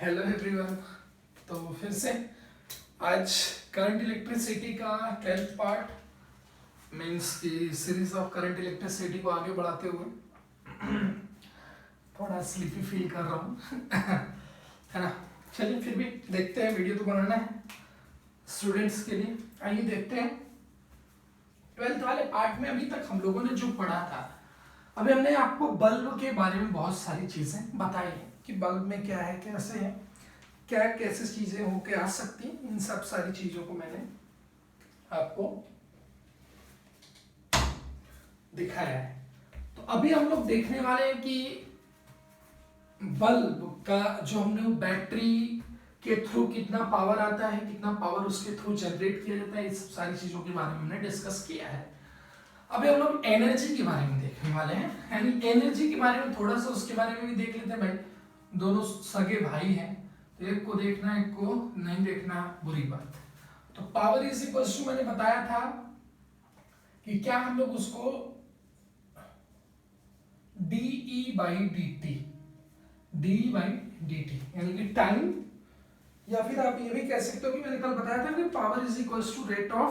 Hello everyone. तो फिर से आज करंट इलेक्ट्रिसिटी का 12th पार्ट मीन्स की सीरीज ऑफ करंट इलेक्ट्रिसिटी को आगे बढ़ाते हुए थोड़ा स्लीपी फील कर रहा हूँ है ना। चलिए फिर भी देखते हैं, वीडियो तो बनाना है स्टूडेंट्स के लिए। आइए देखते हैं 12th वाले पार्ट में अभी तक हम लोगों ने जो पढ़ा था। अभी हमने आपको बल्ब के बारे में बहुत सारी चीजें बताई हैं कि बल्ब में क्या है, कैसे है, क्या कैसे चीजें होके आ सकती हैं। इन सब सारी चीजों को मैंने आपको दिखाया है। तो अभी हम लोग देखने वाले हैं कि बल्ब का जो हमने बैटरी के थ्रू कितना पावर आता है, कितना पावर उसके थ्रू जनरेट किया जाता है, इस सब सारी चीजों के बारे में हमने डिस्कस किया है। अभी हम लोग एनर्जी के बारे में देखने वाले हैं, यानी एनर्जी के बारे में थोड़ा सा उसके बारे में भी देख लेते हैं। भाई दोनों सगे भाई हैं, तो एक को देखना एक को नहीं देखना, बुरी बात। तो पावर इज इक्वल टू मैंने बताया था कि क्या हम लोग उसको dE by dt, dE by dt यानी कि टाइम, या फिर आप ये भी कह सकते हो कि मैंने कल बताया था कि power is equal to rate of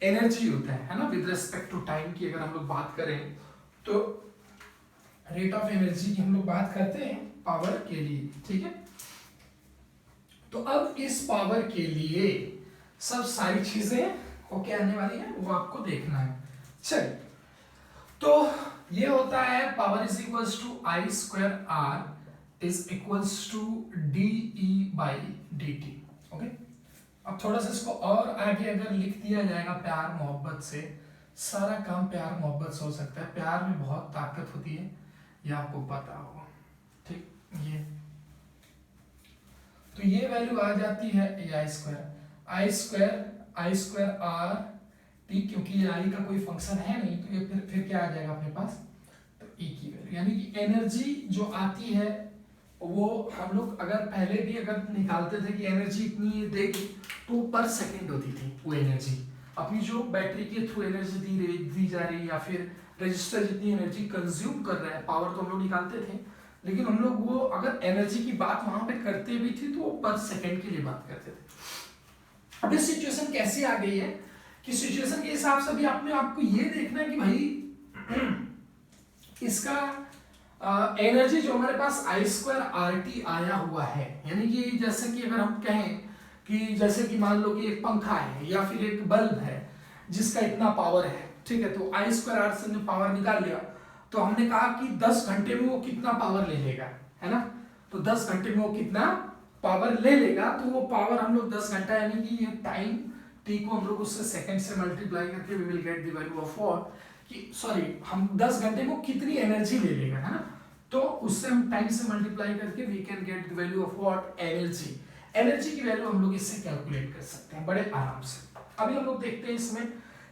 energy होता है ना, विद रिस्पेक्ट टू टाइम की अगर हम लोग बात करें तो रेट ऑफ एनर्जी की हम लोग बात करते हैं पावर के लिए, ठीक है। तो अब इस पावर के लिए सब सारी चीजें होके आने वाली है, वो आपको देखना है। चलिए, तो ये होता है power is equals to I square R is equals to D E by D T. Okay, अब थोड़ा सा इसको और आगे अगर लिख दिया जाएगा प्यार मोहब्बत से, सारा काम प्यार मोहब्बत से हो सकता है। प्यार में बहुत ताकत होती है, ये आपको पता होगा, ठीक। ये तो ये वैल्यू आ जाती है आई स्क्वायर आर टी, क्योंकि ये आई का कोई फंक्शन है नहीं, तो ये फिर क्या आ जाएगा अपने पास, तो ई की वैल्यू, यानी कि एनर्जी जो आती है वो हम लोग अगर पहले भी अगर निकालते थे कि एनर्जी इतनी देगी तो पर सेकंड होती थी वो एनर्जी। अपनी जो बैटरी के थ्रू एनर्जी दी जा रही, या फिर रजिस्टर जितनी एनर्जी कंज्यूम कर रहा है, पावर तो हम लोग निकालते थे, लेकिन हम लोग वो अगर एनर्जी की बात वहां पे करते भी थे तो वो पर सेकंड के लिए बात करते थे। अब ये सिचुएशन कैसी आ गई है कि सिचुएशन के हिसाब से भी आपको ये देखना है कि भाई इसका एनर्जी जो हमारे पास आई स्क्वायर आर टी आया हुआ है, यानी कि जैसे कि अगर हम कहें कि जैसे कि मान लो कि एक पंखा है या फिर एक बल्ब है जिसका इतना पावर है, ठीक है। तो आई स्क्वायर आर से हमने पावर निकाल लिया, तो हमने कहा कि 10 घंटे में वो कितना पावर ले लेगा, है ना। तो 10 घंटे में वो कितना पावर ले लेगा, तो वो पावर हम लोग 10 घंटा यानी कि ये टाइम टी को हम लोग उससे सेकंड से मल्टीप्लाई करके we will get the value of what, कि सॉरी हम 10 घंटे में कितनी एनर्जी ले लेगा, है ना। तो उससे हम टाइम से मल्टीप्लाई करके we can get the value of what, energy. Energy की वैल्यू हम लोग इससे कैलकुलेट कर सकते हैं बड़े आराम से। अभी हम लोग देखते हैं इसमें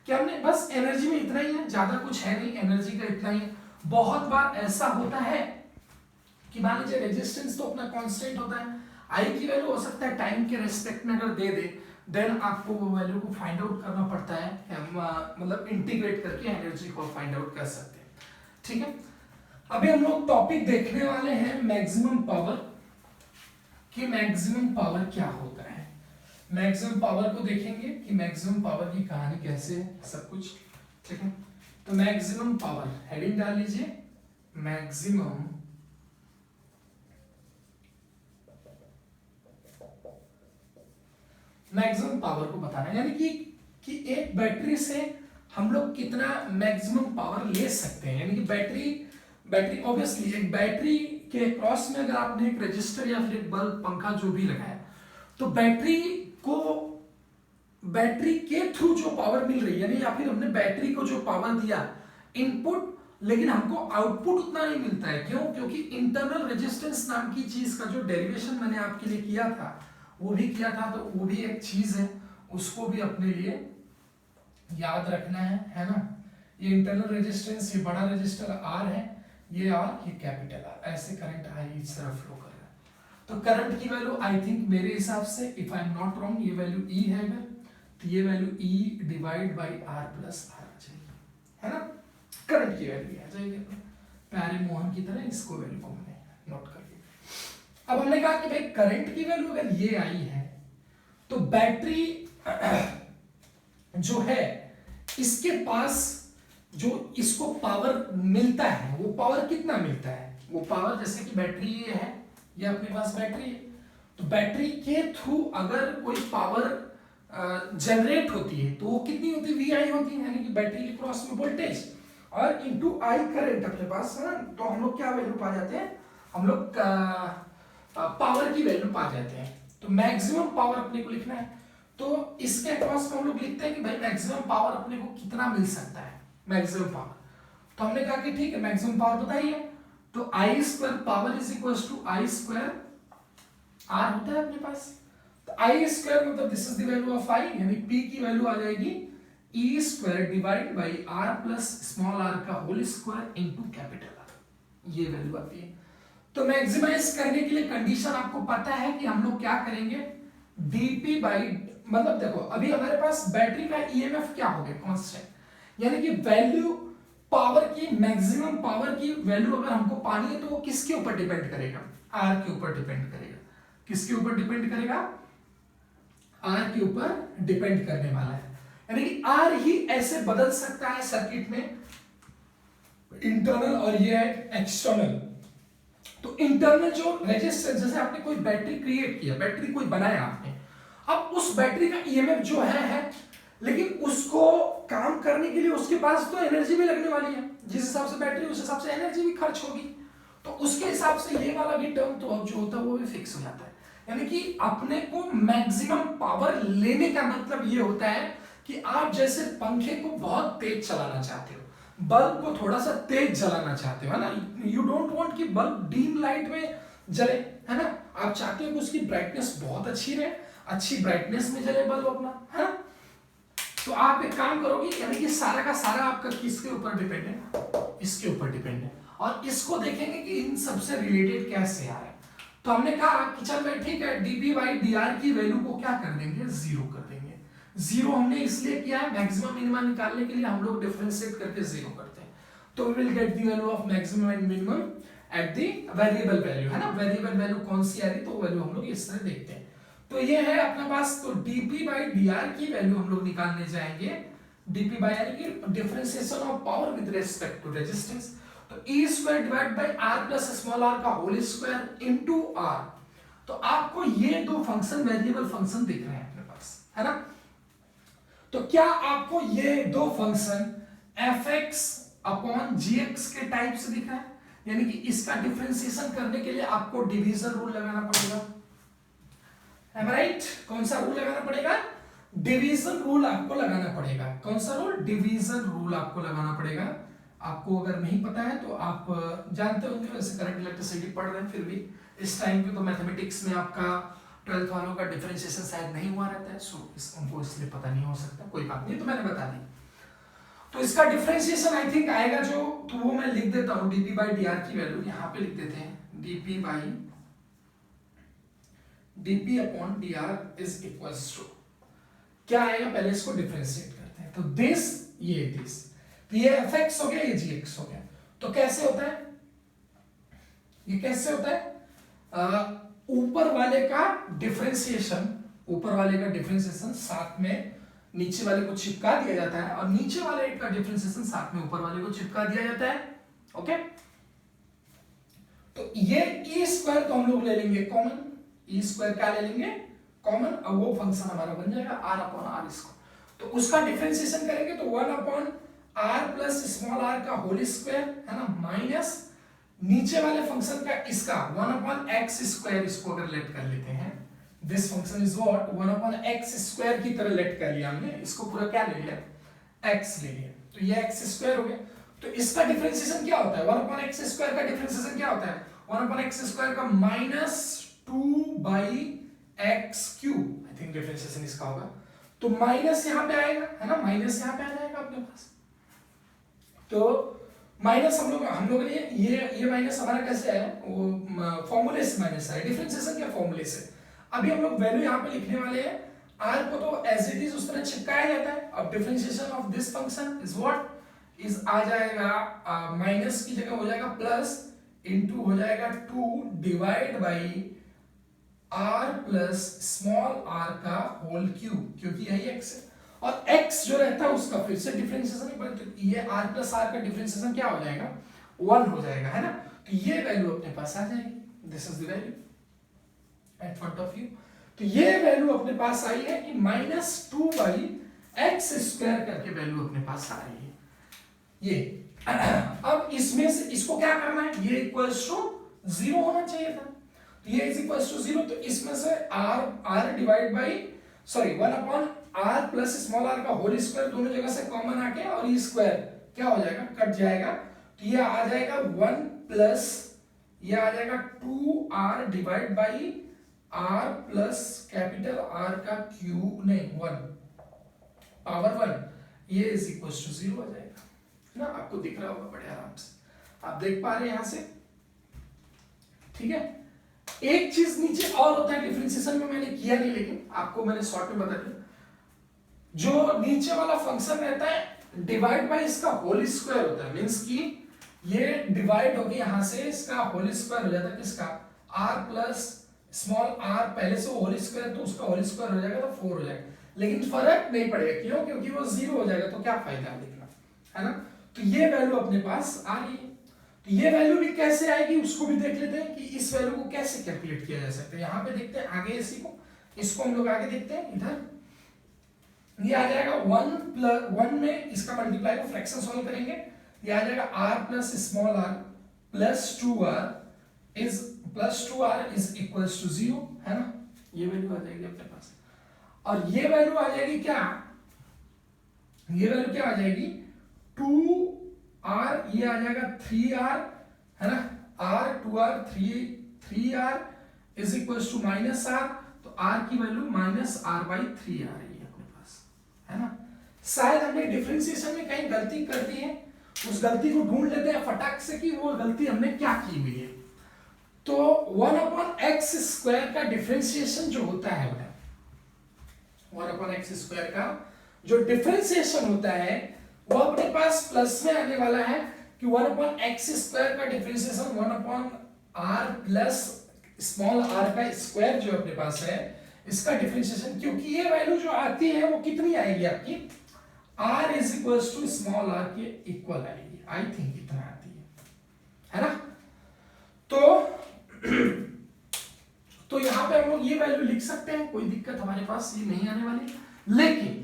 कि हमने बस एनर्जी में इतना ही है, ज्यादा कुछ है नहीं, एनर्जी का इतना ही। बहुत बार ऐसा होता है कि मान लीजिए रेजिस्टेंस तो अपना कांस्टेंट होता है, आई की वैल्यू हो सकता है टाइम के रेस्पेक्ट में अगर दे दे, देन आपको वो वैल्यू को फाइंड आउट करना पड़ता है, मतलब इंटीग्रेट करके एनर्जी को फाइंड आउट कर सकते हैं, ठीक है। अभी हम लोग टॉपिक देखने वाले हैं मैक्सिमम पावर, कि मैक्सिमम पावर क्या होता है। मैक्सिमम पावर को देखेंगे कि मैक्सिमम पावर की कहानी कैसे है, सब कुछ, ठीक है। तो मैक्सिमम पावर हेडिंग डाल लीजिए, मैक्सिमम पावर को बताना है, यानी कि एक बैटरी से हम लोग कितना मैक्सिमम पावर ले सकते हैं। यानी कि बैटरी ऑब्वियसली एक बैटरी के क्रॉस में अगर आपने एक रजिस्टर या फिर एक बल्ब पंखा जो भी लगाया, तो बैटरी के थ्रू जो पावर मिल रही है, यानी या फिर हमने बैटरी को जो पावर दिया इनपुट, लेकिन हमको आउटपुट उतना नहीं मिलता है। क्यों? क्योंकि इंटरनल रेजिस्टेंस नाम की चीज का जो डेरिवेशन मैंने आपके लिए किया था, वो भी किया था, तो वो भी एक चीज है, उसको भी अपने लिए याद रखना है ना। ये इंटरनल रेजिस्टेंस, ये बड़ा रजिस्टर आर है, ये आर, ये कैपिटल आर, ऐसे करंट आई इस तरफ फ्लो कर रहा है। तो करंट की वैल्यू आई थिंक मेरे हिसाब से, if I am not wrong, ये वैल्यू ई है अगर, तो ये value E divide by R plus R आ जाएगी, है ना। करंट की वैल्यू आ जाएगी, प्यारे मोहन की तरह इसको वैल्यू को मैंने नोट कर लिया। अब हमने कहा कि भाई करंट की वैल्यू अगर ये आई है तो बैटरी जो है इसके पास जो इसको पावर मिलता है वो पावर कितना मिलता है, वो पावर जैसे कि बैटरी ये है, ये अपने पास बैटरी है, तो बैटरी के थ्रू अगर कोई पावर जनरेट होती है तो वो कितनी होती है, वी आई होती है, यानी कि बैटरी के क्रॉस में वोल्टेज और इनटू आई करंट अपने पास है ना, तो हम लोग क्या वैल्यू पा जाते हैं, हम लोग पावर की वैल्यू पा जाते हैं। तो मैक्सिमम पावर अपने को लिखना है, तो इसके अक्रॉस में हम लोग लिखते हैं कि भाई मैक्सिमम पावर अपने को कितना मिल सकता है, मैक्सिमम पावर। तो हमने कहा कि ठीक है मैक्सिमम पावर बताइए, तो I square power is equal to I square R होता है अपने पास, तो आई स्क्वायर मतलब this is the value of I, यानी पी की वैल्यू आ जाएगी E square divide by R plus small R का whole square into capital R, ये वैल्यू आती है। तो मैक्सिमाइज करने के लिए कंडीशन आपको पता है कि हम लोग क्या करेंगे, डीपी बाई, मतलब देखो अभी हमारे पास बैटरी का ईएमएफ क्या हो गया, कांस्टेंट, यानी कि वैल्यू पावर की, मैक्सिमम पावर की वैल्यू अगर हमको पानी है तो वो किसके ऊपर डिपेंड करेगा, आर के ऊपर डिपेंड करेगा, किसके ऊपर डिपेंड करेगा, आर के ऊपर डिपेंड करने वाला है, यानी कि आर ही ऐसे बदल सकता है सर्किट में, इंटरनल और ये है एक्सटर्नल। तो इंटरनल जो रेजिस्टेंस, जैसे आपने कोई बैटरी क्रिएट किया, बैटरी कोई बनाया आपने, अब उस बैटरी का ईएमएफ जो है लेकिन उसको काम करने के लिए उसके पास तो एनर्जी भी लगने वाली है, जिस हिसाब से बैटरी उस हिसाब से एनर्जी भी खर्च होगी, तो उसके हिसाब से ये वाला भी टर्म तो जो होता है वो भी फिक्स हो जाता है। यानी कि अपने को मैक्सिमम पावर लेने का मतलब ये होता है कि आप जैसे पंखे को बहुत तेज चलाना चाहते हो, बल्ब को थोड़ा सा तेज जलाना चाहते हो, है ना, यू डोंट वांट कि बल्ब डीम लाइट में जले, है ना, आप चाहते हो कि उसकी ब्राइटनेस बहुत अच्छी रहे, अच्छी ब्राइटनेस में जले बल्ब अपना, है ना। तो आप एक काम करोगे, यानी कि सारा का सारा आपका किसके ऊपर डिपेंड है, इसके ऊपर डिपेंड है, और इसको देखेंगे कि इन सबसे रिलेटेड कैसे आ रहा है। तो हमने कहा कि चल भाई ठीक है, डीपी बाई डी आर की वैल्यू को क्या कर देंगे, जीरो कर देंगे। जीरो हमने इसलिए किया है, मैक्सिमम मिनिमम निकालने के लिए हम लोग डिफरेंशिएट करके जीरो करते हैं, तो we will get the value of maximum and minimum at the variable value, है ना, वेरिएबल वैल्यू कौन सी आ रही, तो वैल्यू हम लोग इस तरह देखते हैं। तो ये है अपने पास, तो dp बाई dr की वैल्यू हम लोग निकालने जाएंगे, dp बाई यानी कि differentiation of power with respect to resistance, तो e square divide by r plus small r का होल स्क्वायर इनटू r। तो आपको ये दो फंक्शन वेरिएबल फंक्शन दिख रहे हैं अपने पास, है ना। तो क्या आपको ये दो फंक्शन fx अपॉन gx के टाइप से दिख रहा है, यानी कि इसका डिफरेंशिएशन करने के लिए आपको डिवीजन रूल लगाना पड़ेगा, Am I right? कौन सा रूल लगाना पड़ेगा, डिवीजन रूल आपको लगाना पड़ेगा। कौन सा रूल, डिवीजन रूल आपको लगाना पड़ेगा। आपको अगर नहीं पता है तो आप जानते होंगे, वैसे करंट इलेक्ट्रिसिटी पढ़ रहे हैं, फिर भी इस टाइम पे तो मैथमेटिक्स में आपका 12th वालों का डिफरेंशिएशन शायद नहीं हुआ रहता है, सो उनको इसलिए पता नहीं हो सकता, कोई बात नहीं, तो मैंने बता दी। तो इसका डिफरेंशिएशन आई थिंक आएगा जो, तो वो मैं लिख देता हूँ, डीपी बाई डी आर की वैल्यू यहाँ पे लिख देते हैं, DP by dp upon dr is equals to क्या आएगा, पहले इसको डिफरेंशिएट करते हैं, तो दिस ये दिस, तो ये fx हो गया, ये gx हो गया। तो कैसे होता है, ये कैसे होता है, ऊपर वाले का डिफरेंशिएशन, ऊपर वाले का डिफरेंशिएशन साथ में नीचे वाले को चिपका दिया जाता है, और नीचे वाले का डिफरेंशिएशन साथ में ऊपर वाले को चिपका दिया जाता है, ओके। तो ये e स्क्वायर तो हम लोग ले लेंगे कॉमन, ई स्क्वायर क्या ले लेंगे कॉमन, और वो फंक्शन हमारा बन जाएगा r अपॉन r इसको, तो उसका डिफरेंशिएशन करेंगे तो 1 upon r plus small r का होल स्क्वायर, है ना, माइनस नीचे वाले फंक्शन का इसका 1 अपॉन x स्क्वायर, इसको अगर लेट कर लेते हैं, this function is what 1 upon x square की तरह लेट कर लिया हमने, इसको पूरा क्या ले लिया, x ले लिया, तो ये x स्क्वायर हो गया। तो इसका डिफरेंशिएशन क्या होता है, 1 अपॉन x स्क्वायर का डिफरेंशिएशन क्या होता है, 1 अपॉन x स्क्वायर का minus 2 by x cube, I think differentiation इसका होगा, तो माइनस यहां पे आएगा, है ना, माइनस यहां पे आ जाएगा अपने पास। तो माइनस हम लोग ने ये माइनस हमारा कैसे आया, वो फॉर्मूले से माइनस आया, डिफरेंशिएशन क्या फॉर्मूले से। अभी हम लोग वैल्यू यहां पे लिखने वाले हैं, r को तो एज इट इज उस तरह चिपकाया जाता है, अब differentiation of this function is what is आ जाएगा, माइनस की जगह हो जाएगा प्लस, इनटू हो जाएगा 2 divide by R plus small R का होल क्यूब, क्योंकि यही एक्स है और x जो रहता है उसका फिर से डिफरेंशिएशन, तो ये r प्लस आर का डिफरेंशिएशन क्या हो जाएगा, 1 हो जाएगा, है ना। तो ये वैल्यू अपने पास आ जाएगी, this is the value at front of you. तो ये वैल्यू अपने पास आई है कि -2/x² करके वैल्यू अपने पास आ रही है ये। अब इसमें से इसको क्या करना है, ये इक्वल्स टू 0 होना चाहिए था, तो ये इज इक्वल्स टू 0, तो इसमें से r divide by 1/r plus small r का होल स्क्वायर दोनों जगह से कॉमन आके और ये स्क्वायर क्या हो जाएगा, कट जाएगा, तो ये आ जाएगा 1 प्लस ये आ जाएगा 2r divide by r plus capital R का क्यूब, नहीं 1 पावर 1, ये इज इक्वल टू 0 हो जाएगा ना। आपको दिख रहा होगा बड़े आराम से, आप देख पा रहे हैं यहां से, ठीक है। एक चीज नीचे और होता है डिफरेंशिएशन में, मैंने किया नहीं लेकिन आपको मैंने शॉर्ट में बता दिया, जो नीचे वाला फंक्शन रहता है डिवाइड बाय इसका होल स्क्वायर होता है, मींस कि ये डिवाइड होके यहां से इसका होल स्क्वायर हो जाता है, किसका, r प्लस स्मॉल r, पहले से होल स्क्वायर तो उसका होल स्क्वायर हो जाएगा तो 4 हो जाएगा, लेकिन फर्क नहीं पड़ेगा, क्यों, क्योंकि वो 0 हो जाएगा, तो क्या फायदा देखना, है ना। तो ये वैल्यू अपने पास आ रही है, तो ये वैल्यू भी कैसे आएगी उसको भी देख लेते हैं कि इस वैल्यू को कैसे कैलकुलेट किया जा सकता है। यहाँ पे देखते हैं आगे इसी को, इसको हम लोग आगे देखते हैं, इधर ये आ जाएगा 1 में इसका मल्टीप्लाई को फ्रैक्शन सॉल्व करेंगे, ये आ जाएगा r plus small r plus 2r is equals to 0, है ना, ये वैल्यू आ जाएगी अपने पास। और ये वैल्यू आ जाएगी क्या, ये वैल्यू क्या आ जाएगी 2r, ये आ जाएगा 3r, है ना, r 2r 3r is equals to -r, तो r की वैल्यू -r/3 आ रही है अपने पास, है ना। शायद हमने डिफरेंशिएशन में कहीं गलती कर दी है, उस गलती को ढूंढ लेते हैं फटाक से कि वो गलती हमने क्या की हुई है। तो 1/x² का डिफरेंशिएशन जो होता है, 1/x² का जो डिफरेंशिएशन होता है वो अपने पास प्लस में आने वाला है कि 1/x² का differentiation 1/r plus small r का स्क्वायर जो अपने पास है इसका डिफरेंशिएशन, क्योंकि ये वैल्यू जो आती है वो कितनी आएगी आपकी, r is equals to small r के इक्वल आएगी, आई थिंक इतना आती है ना। तो यहां पे हम लोग ये वैल्यू लिख सकते हैं, कोई दिक्कत हमारे पास ये नहीं आने वाली,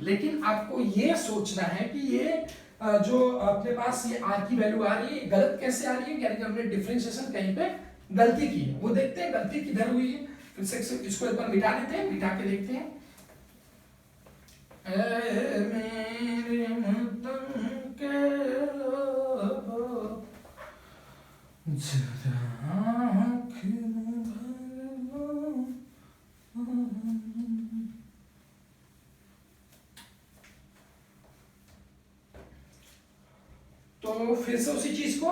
लेकिन आपको ये सोचना है कि ये जो अपने पास ये r की वैल्यू आ रही है गलत कैसे आ रही है, यानी कि हमने डिफरेंशिएशन कहीं पे गलती की है, वो देखते हैं गलती किधर हुई है, फिर से इसको एक बार मिटा देते हैं, मिटा के देखते हैं। मेरे मतन के तो फिर से उसी चीज को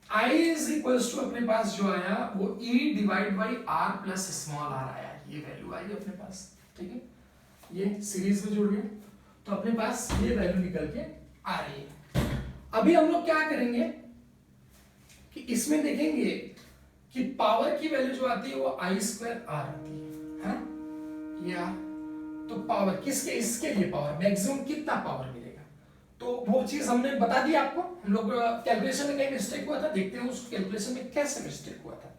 I इज इक्वल्स टू अपने पास जो आया वो E divide by R plus small r आया, ये वैल्यू आई अपने पास, ठीक है, ये सीरीज में जुड़ गया, तो अपने पास ये वैल्यू निकल के आ रही है। अभी हम लोग क्या करेंगे कि इसमें देखेंगे कि पावर की वैल्यू जो आती है वो I² R आती है, या तो पावर किसके, इसके लिए पावर मैक्सिमम कितना पावर मिलेगा, तो वो चीज हमने बता दी आपको। हम लोग कैलकुलेशन में कहीं मिस्टेक हुआ था, देखते हैं उस कैलकुलेशन में कैसे मिस्टेक हुआ था।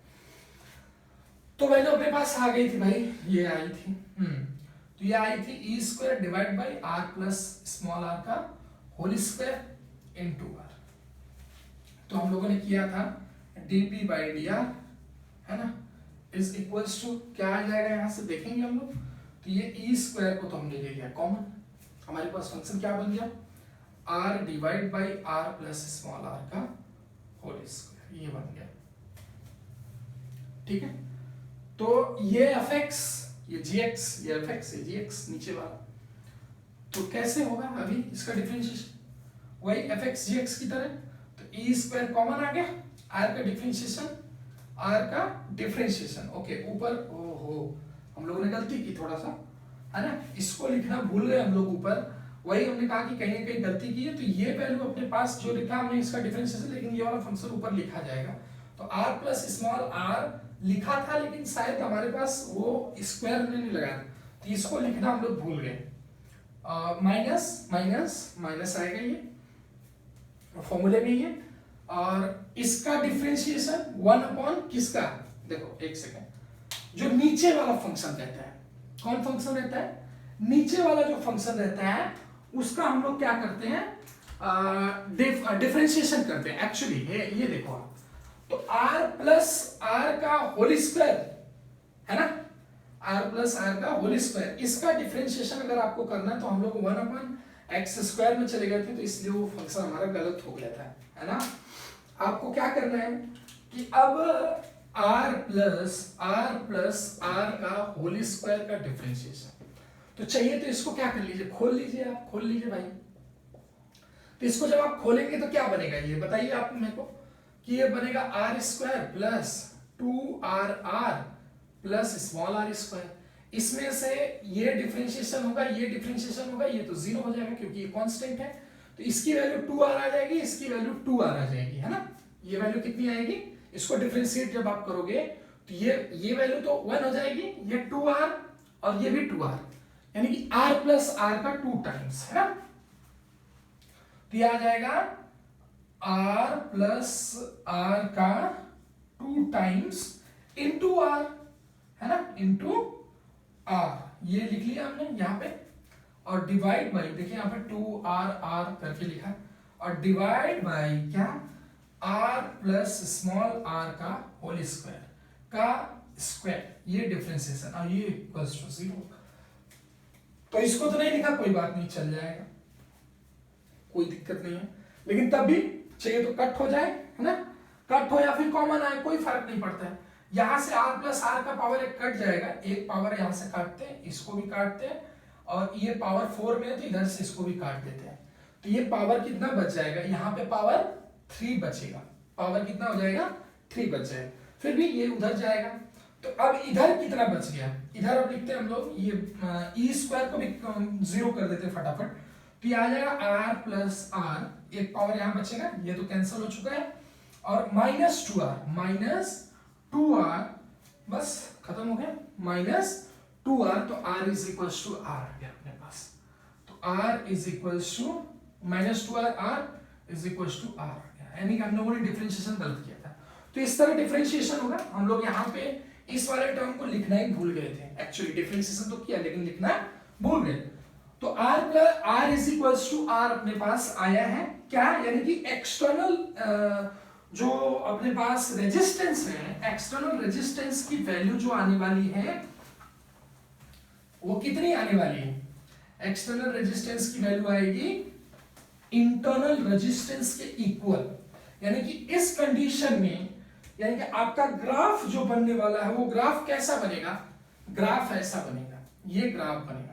तो वैल्यू अपने पास आ गई थी भाई, ये आई थी, तो ये आई थी E² divide by R plus small r का होल स्क्वायर इनटू r। तो हम लोगों ने किया था dp/dr, है ना, इज इक्वल्स टू क्या आ जाएगा, यहां से देखेंगे हम लोग, तो ये E² को तो हमने ले लिया कॉमन, हमारे पास फंक्शन क्या बन गया, r divide by r plus small r का होल स्क्वायर, ये बन गया, ठीक है। तो ये fx, ये gx, ये fx, ये gx नीचे वाला, तो कैसे होगा अभी इसका डिफरेंशिएशन, वही fx gx की तरह, तो E² कॉमन आ गया, r का डिफरेंशिएशन, ओके, ऊपर ओहो हम लोगों ने गलती की थोड़ा सा, है ना, इसको लिखना भूल गए हम लोग ऊपर, वही हमने कहा कि कहीं ना कहीं गलती की है, तो ये वैल्यू अपने पास जो लिखा हमने इसका डिफरेंशिएशन, लेकिन ये वाला फंक्शन ऊपर लिखा जाएगा, तो तो r प्लस स्मॉल r लिखा था, लेकिन शायद हमारे पास वो स्क्वायर में नहीं लगाया, तो इसको लिखना हम लोग भूल गए। माइनस माइनस माइनस आएगा ये फॉर्मूले में ये, और इसका डिफरेंशिएशन 1 अपॉन किसका, देखो एक सेकेंड, जो नीचे वाला फंक्शन रहता है, कौन फंक्शन रहता है, नीचे वाला जो फंक्शन रहता है उसका हम लोग क्या करते हैं, डिफरेंशिएशन करते हैं। एक्चुअली ये देखो आप, तो r प्लस r का होल स्क्वायर है ना, r प्लस r का होल स्क्वायर, इसका डिफरेंशिएशन अगर आपको करना है तो हम लोग 1 अपॉन एक्स स्क्वायर में चले गए थे, तो इसलिए वो फंक्शन हमारा गलत हो गया था, है ना। आपको क्या करना है कि अब r प्लस r का होल स्क्वायर का डिफरेंशिएशन तो चाहिए, तो इसको क्या कर लीजिए, खोल लीजिए, आप खोल लीजिए भाई। तो इसको जब आप खोलेंगे तो क्या बनेगा, ये बताइए आप मेरे को, कि ये बनेगा R square plus 2rr plus small r square. इसमें से ये डिफरेंशिएशन होगा, ये डिफरेंशिएशन होगा, ये तो 0 हो जाएगा क्योंकि ये कांस्टेंट है, तो इसकी वैल्यू 2r आ जाएगी, इसकी वैल्यू 2r आ जाएगी, है ना। ये वैल्यू कितनी आएगी, इसको डिफरेंशिएट जब आप करोगे तो ये वैल्यू तो 1 हो जाएगी, ये 2r और ये भी 2r, यानी कि r प्लस r का 2 टाइम्स, है ना। तो ये आ जाएगा r प्लस r का 2 टाइम्स इंटू r, है ना, इंटू r, ये लिख लिया हमने यहाँ पे, और डिवाइड बाई, देखिए यहाँ पे 2r करके लिखा, और डिवाइड बाई क्या, r प्लस स्मॉल r का होल स्क्वायर का स्क्वायर, ये डिफरेंशिएशन, और ये इक्वल्स टू 0। तो इसको तो नहीं लिखा, कोई बात नहीं, चल जाएगा, कोई दिक्कत नहीं है, लेकिन तब भी चाहिए तो कट हो जाए, है ना, कट हो या फिर कॉमन आए, कोई फर्क नहीं पड़ता है। यहां से r प्लस r का पावर एक कट जाएगा, एक पावर यहां से काटते हैं, इसको भी काटते हैं, और ये पावर 4 में है तो इधर से इसको भी काट देते हैं, तो ये पावर कितना बच जाएगा, यहाँ पे पावर 3 बचेगा, पावर कितना हो जाएगा, 3 बच जाएगा, फिर भी ये उधर जाएगा। तो अब इधर कितना बच गया, इधर अब लिखते हैं हम लोग, ये ई स्क्वायर को भी 0 कर देते हैं फटाफट, तो ये आ जाएगा r प्लस r, एक पावर यहाँ बचेगा, ये तो कैंसिल हो चुका है, और माइनस 2r, बस खत्म हो गया, माइनस 2r, तो r is equals to r आ गया अपने पास, तो r is equals to minus 2r, r is equals to r, यानी कि हम लोगों ने डिफरेंशिएशन गलत किया था। तो इस तरह डिफरेंशिएशन होगा, हम लोग यहाँ पे इस वाले टर्म को लिखना ही भूल गए थे, एक्चुअली डिफरेंशिएशन तो किया लेकिन लिखना भूल गए। तो r plus r is equals to r अपने पास आया है क्या, यानी कि एक्सटर्नल जो अपने पास रेजिस्टेंस है, एक्सटर्नल रेजिस्टेंस की वैल्यू जो आने वाली है वो कितनी आने वाली है, एक्सटर्नल रेजिस्टेंस की वैल्यू आएगी इंटरनल रेजिस्टेंस के इक्वल, यानी कि इस कंडीशन में, यानी कि आपका ग्राफ जो बनने वाला है वो ग्राफ कैसा बनेगा, ग्राफ ऐसा बनेगा, ये ग्राफ बनेगा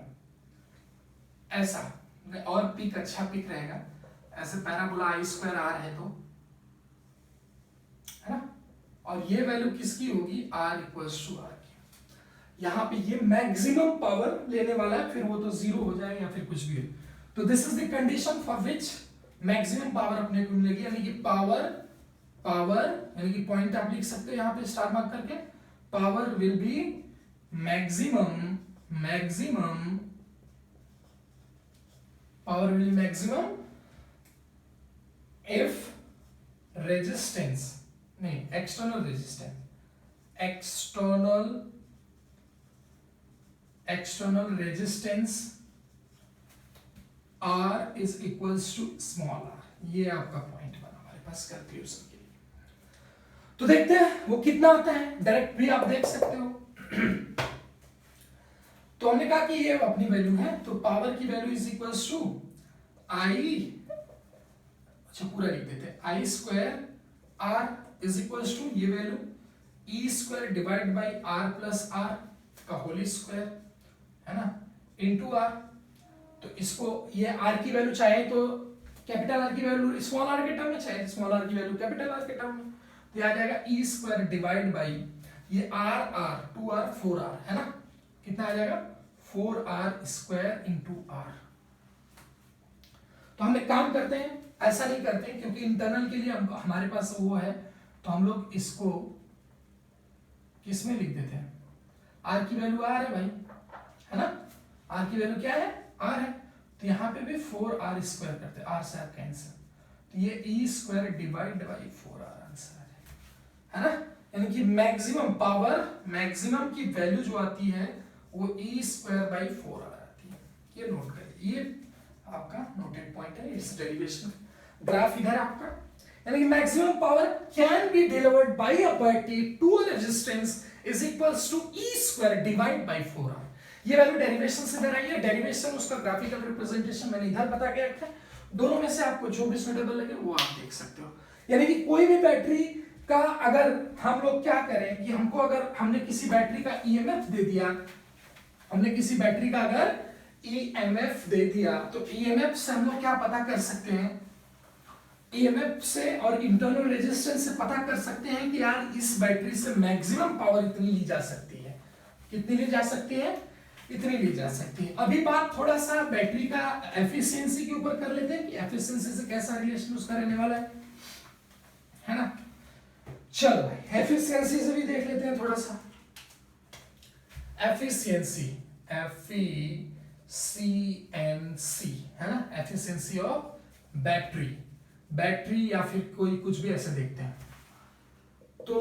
ऐसा, और पिक अच्छा पिक रहेगा, ऐसे पैराबोला आई स्क्वायर आर है तो, है ना, और ये वैल्यू किसकी होगी, r इक्वल्स टू r की। यहाँ पे ये मैक्सिमम पावर लेने वाला है, फिर वो तो 0 हो जाएगा या फिर कुछ भी हो, तो this is the condition for which maximum power अपने को मिलेगी, यानी कि पावर यानी कि पॉइंट आप लिख सकते हो यहाँ पे स्टार मार्क करके, power will be maximum power will maximum if resistance, नहीं external resistance, external resistance R is equals to small r, ये आपका पॉइंट बना हमारे पास कंक्लूजन के लिए। तो देखते हैं वो कितना आता है, डायरेक्ट भी आप देख सकते हो। तो हमने कहा कि ये अपनी वैल्यू है, तो पावर की value is equals to I, अच्छा पूरा लिख देते हैं, I square r is equals to ये value E square divide by r plus r का होल स्क्वायर, है ना, इनटू r। तो इसको ये r की वैल्यू चाहे तो कैपिटल R की वैल्यू स्मॉल r के टर्म में, चाहे स्मॉल r की वैल्यू कैपिटल R के टर्म में, तो आ जाएगा ई स्क्वायर डिवाइड बाई ये r 2r 4r, है ना, कितना आ जाएगा 4r स्क्वायर इंटू r। तो हम एक काम करते हैं, ऐसा नहीं करते क्योंकि इंटरनल के लिए हमारे पास वो है तो हम लोग इसको किस में लिख देते हैं, आर की वैल्यू आर है भाई, है ना, आर की वैल्यू क्या है, आर है, तो यहाँ पे भी 4r स्क्वायर करते हैं, आर से आर कैंसिल, तो ये E square divide by 4r answer है ना। यानी कि मैक्सिमम पावर, मैक्सिमम की वैल्यू जो आती है वो ई स्क्वायर बाई 4r आती है, ये नोट करिए, ये आपका नोटेड पॉइंट है, इट्स डेरिवेशन ग्राफ इधर आपका, यानी कि maximum power can be delivered by a battery to a resistance is equals to E square divide by 4r। ये वैल्यू डेरिवेशन से इधर आई है, डेरिवेशन उसका ग्राफिकल रिप्रेजेंटेशन मैंने इधर बता के रखा है, दोनों में से आपको जो भी सुटेबल लगे वो आप देख सकते हो। यानी कि कोई भी बैटरी का अगर हम लोग क्या करें कि हमको अगर हमने किसी बैटरी का ईएमएफ दे दिया, हमने किसी बैटरी का अगर ईएमएफ दे दिया, तो ईएमएफ से हम लोग क्या पता कर सकते हैं, ईएमएफ से और इंटरनल रेजिस्टेंस से पता कर सकते हैं कि यार इस बैटरी से मैक्सिमम पावर इतनी ली जा सकती है, कितनी ली जा सकती है, इतनी ली जा सकती है। अभी बात थोड़ा सा बैटरी का एफिशिएंसी के ऊपर कर लेते हैं कि एफिशिएंसी से कैसा रिलेशन उसका रहने वाला है ना। चलो भाई एफिशिएंसी से भी देख लेते हैं थोड़ा सा, एफिशिएंसी, एफिशिएंसी है ना, एफिशिएंसी ऑफ बैटरी, बैटरी या फिर कोई कुछ भी ऐसे देखते हैं, तो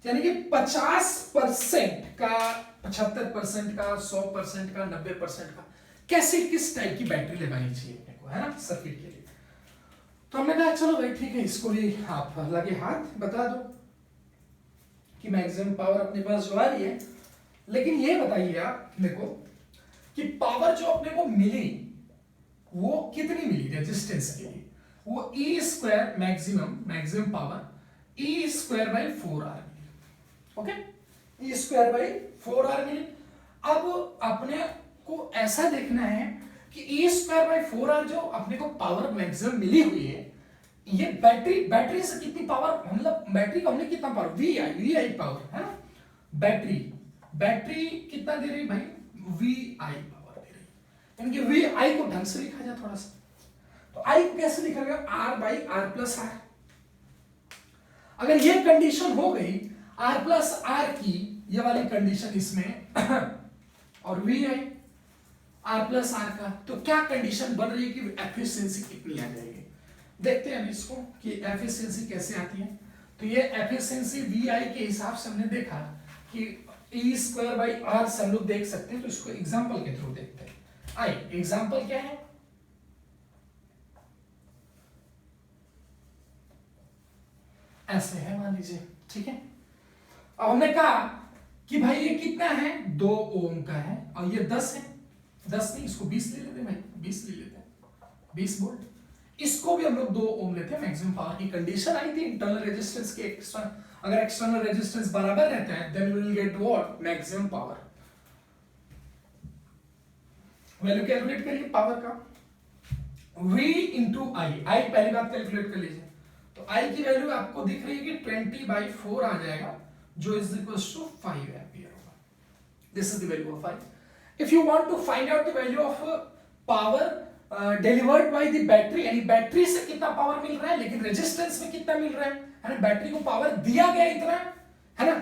यानी कि 50% का, 75% का, 100% का, 90% का, कैसे किस टाइप की बैटरी लगानी चाहिए अपने को, है ना, सर्किट के लिए। तो हमने कहा चलो भाई ठीक है, इसको भी आप लगे हाथ बता दो कि मैक्सिमम पावर अपने पास जो आ रही है, लेकिन ये बताइए आप मेरे को कि पावर जो अपने को मिली वो कितनी मिली रेजिस्टेंस के लिए, वो E square maximum power E square by 4r मिली, okay, E square by 4r मिली। अब अपने को ऐसा देखना है कि ई स्क्वायर बाई 4r जो अपने को पावर मैक्सिमम मिली हुई है, ये बैटरी से कितनी पावर, मतलब बैटरी को हमने कितना पावर, वी आई पावर है ना, बैटरी कितना दे रही भाई, वी आई पावर दे रही, यानी कि वी आई को ढंग से लिखा जाए थोड़ा सा, तो आई को कैसे लिखा गया, R by R plus R. अगर ये कंडीशन हो गई आर प्लस आर की, ये वाली कंडीशन इसमें और V I R plus R का, तो क्या कंडीशन बन रही है कि एफिशिएंसी कितनी आ जाएगी। देखते हैं इसको कि एफिशिएंसी कैसे आती है। तो ये एफिशिएंसी वी आई के हिसाब से हमने देखा कि ई स्क्वायर बाई आर से हम लोग देख सकते हैं, तो इसको एग्जांपल के थ्रू देखते हैं। आई एग्जांपल क्या है, ऐसे है मान लीजिए, ठीक है। अब हमने कहा कि भाई ये कितना है, 2 ओम का है और ये 10 है, 10 नहीं इसको 20 ले लेते हैं भाई, 20 ले लेते हैं, 20 वोल्ट। इसको भी हम लोग 2 ओम लेते हैं, मैक्सिमम पावर की कंडीशन आई थी इंटरनल रेजिस्टेंस के, अगर एक्सटर्नल रेजिस्टेंस बराबर रहता है then we will get what, maximum power. Value calculate करिए पावर का, V इंटू आई, आई पहली बात कैलकुलेट कर लीजिए, तो आई की वैल्यू आपको दिख रही है कि 20/4 आ जाएगा, जो इज इक्वल टू 5 एम्पियर होगा। This is the value of I. If you want to find out the value of power delivered by the battery, यानी बैटरी से कितना पावर मिल रहा है लेकिन रेजिस्टेंस में कितना मिल रहा है ना, बैटरी को पावर दिया गया इतना है ना,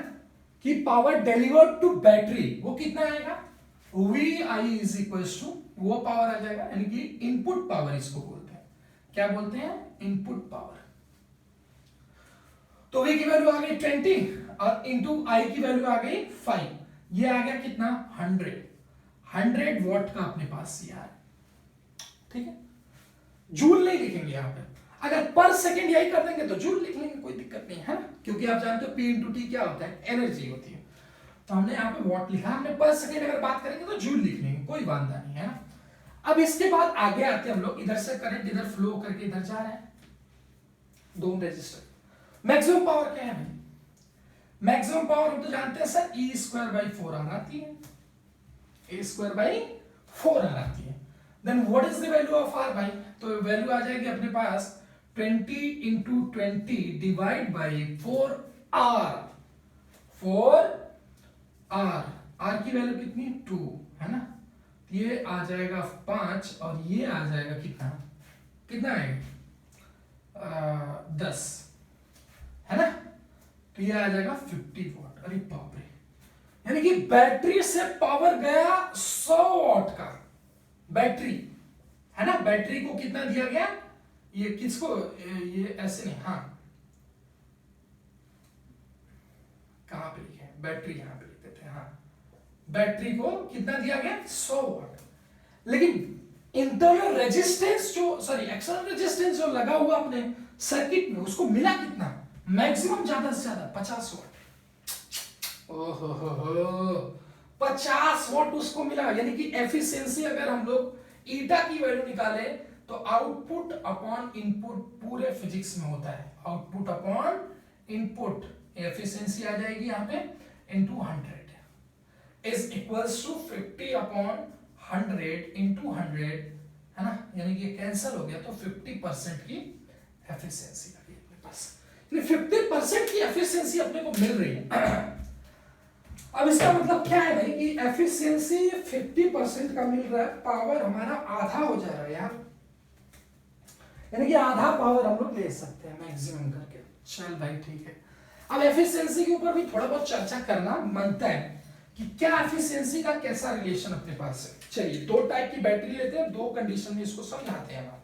कि पावर डिलीवर्ड टू बैटरी वो कितना आएगा, V I is equal to, वो पावर आ जाएगा, यानी कि इनपुट पावर इसको बोलते हैं, क्या बोलते हैं, इनपुट पावर। तो V की वैल्यू आ गई 20 और इंटू आई की वैल्यू आ गई 5, ये आ गया कितना, 100 वॉट का अपने पास यार, ठीक है। जूल नहीं लिखेंगे यहां पे, अगर पर सेकंड यही कर देंगे तो जूल लिख लेंगे, कोई दिक्कत नहीं है ना, क्योंकि आप जानते हो P इंटू टी क्या होता है, एनर्जी होती है। तो हमने यहाँ पे वॉट लिखा, हमने पर सेकंड अगर बात करेंगे तो जूल लिख लेंगे, कोई वांधा नहीं है ना। अब इसके बाद आगे आते हम लोग, इधर से करंट इधर फ्लो करके इधर जा रहा है, 2 रेजिस्टर। मैक्सिमम पावर क्या है भाई, मैक्सिमम पावर हम तो जानते हैं sir E square by 4r आती है, ए स्क्वायर बाई 4r आती है। Then what is the value of r भाई, तो वैल्यू आ जाएगी अपने पास 20 into 20 divide by 4r, 4r, r की वैल्यू कितनी 2 है ना, ये आ जाएगा 5 और ये आ जाएगा कितना, कितना आएगा 10 है ना, तो ये आ जाएगा 50 वॉट। अरे बाप रे, यानी कि बैटरी से पावर गया 100 वॉट का। बैटरी है ना, बैटरी को कितना दिया गया, ये किसको, ये ऐसे नहीं, हाँ कहां पे लिखे हैं, बैटरी यहां पे लिख देते हैं, हाँ बैटरी को कितना दिया गया 100 वॉट, लेकिन इंटरनल रेजिस्टेंस जो, सॉरी एक्सटर्नल रेजिस्टेंस जो लगा हुआ अपने सर्किट में उसको मिला कितना, मैक्सिमम ज्यादा से ज्यादा 50 वॉट। ओहो हो 50 वॉट उसको मिला, यानी कि एफिशिएंसी अगर हम लोग ईटा की वैल्यू निकाले तो आउटपुट अपॉन इनपुट पूरे फिजिक्स में होता है, आउटपुट अपॉन इनपुट, एफिशिएंसी आ जाएगी यहाँ पे into 100 is equals to 50 upon 100 into 100 है ना, यानी कि कैंसिल हो गया तो 50% की एफिशिएंसी आ गई अपने पास, यानी 50% की एफिशिएंसी अपने को मिल रही है। अब इसका मतलब क्या है भाई कि एफिशिएंसी 50% का मिल रहा है, पावर हमारा आधा हो जा रहा है यार, यानी कि आधा पावर हम लोग ले सकते हैं मैक्सिमम करके। चल भाई ठीक है, अब एफिशिएंसी के ऊपर भी थोड़ा बहुत चर्चा करना बनता है कि क्या एफिशिएंसी का कैसा रिलेशन अपने पास है। चलिए दो टाइप की बैटरी लेते हैं, दो कंडीशन में इसको समझाते हैं आपको।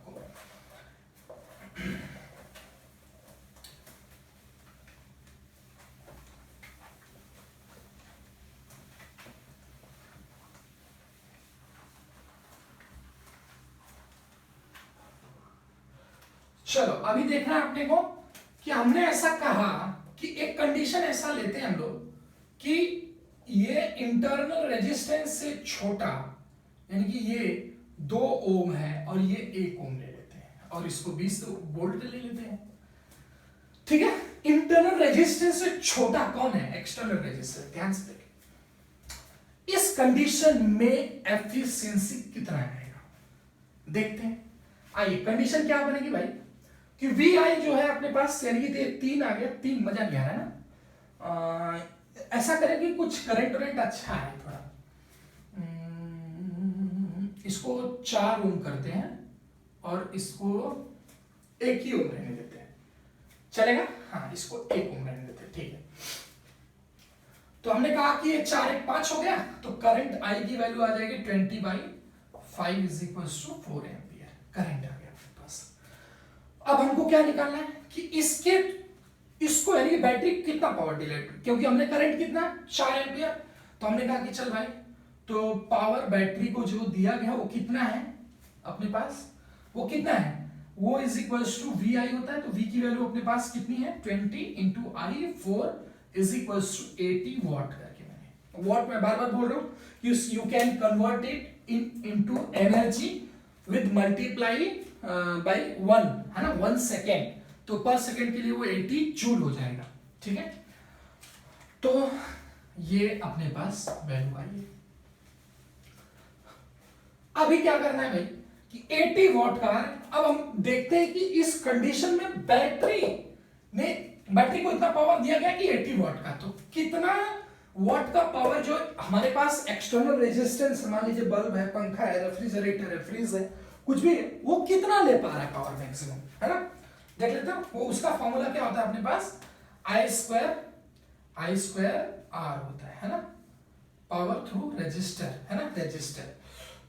चलो अभी देखना है अपने को कि हमने ऐसा कहा कि एक कंडीशन ऐसा लेते हैं हम लोग कि ये इंटरनल रेजिस्टेंस से छोटा, यानी कि ये 2 ओम है और ये 1 ओम ले लेते हैं और इसको 20 वोल्ट ले लेते हैं, ठीक है। इंटरनल रेजिस्टेंस से छोटा कौन है, एक्सटर्नल रेजिस्टेंस। ध्यान से देखिए इस कंडीशन में एफिशिएंसी कितना आएगा, देखते हैं। आइए कंडीशन क्या बनेगी भाई कि वी आई जो है अपने पास, यानी कि 3 आ गया, 3 मजा नहीं आ रहा है ना, ऐसा करें कि कुछ करंट अच्छा है थोड़ा, इसको 4 ओम करते हैं और इसको 1 ही ओम रहने देते हैं, चलेगा, हाँ इसको 1 ओम रहने देते हैं, ठीक है। तो हमने कहा कि ये 4 1 5 हो गया, तो करंट आई की वैल्यू आ जाएगी 20/5 is equals to 4 ampere, current आ गया अपने पास। अब हमको क्या निकालना है कि इसको यानी कि बैटरी कितना पावर डिलीवर, क्योंकि हमने करंट कितना 4 एम्पियर, तो हमने कहा कि चल भाई तो पावर बैटरी को जो दिया गया वो कितना है अपने पास, वो कितना है, वो इज इक्वल्स टू वी आई होता है, तो वी की वैल्यू अपने पास कितनी है 20 into I 4 is equals to 80 watt करके, मैंने वॉट में बार बार बोल रहा हूं कि you can convert it into energy with multiply by 1 है ना, 1 सेकेंड, तो पर सेकेंड के लिए वो 80 जूल हो जाएगा, ठीक है। तो ये अपने पास वैल्यू आई है। अभी क्या करना है भाई कि 80 वॉट का, अब हम देखते हैं कि इस कंडीशन में बैटरी को इतना पावर दिया गया कि 80 वॉट का, तो कितना वॉट का पावर जो हमारे पास एक्सटर्नल रेजिस्टेंस, मान लीजिए बल्ब है, पंखा है, रेफ्रिजरेटर है, फ्रिज है, कुछ भी है, वो कितना ले पा रहा है पावर मैक्सिमम, है ना, देख लेते हैं। वो उसका फॉर्मूला क्या होता है अपने पास, आई स्क्वायर आर होता है ना, पावर थ्रू रेजिस्टर, है ना, रेजिस्टर,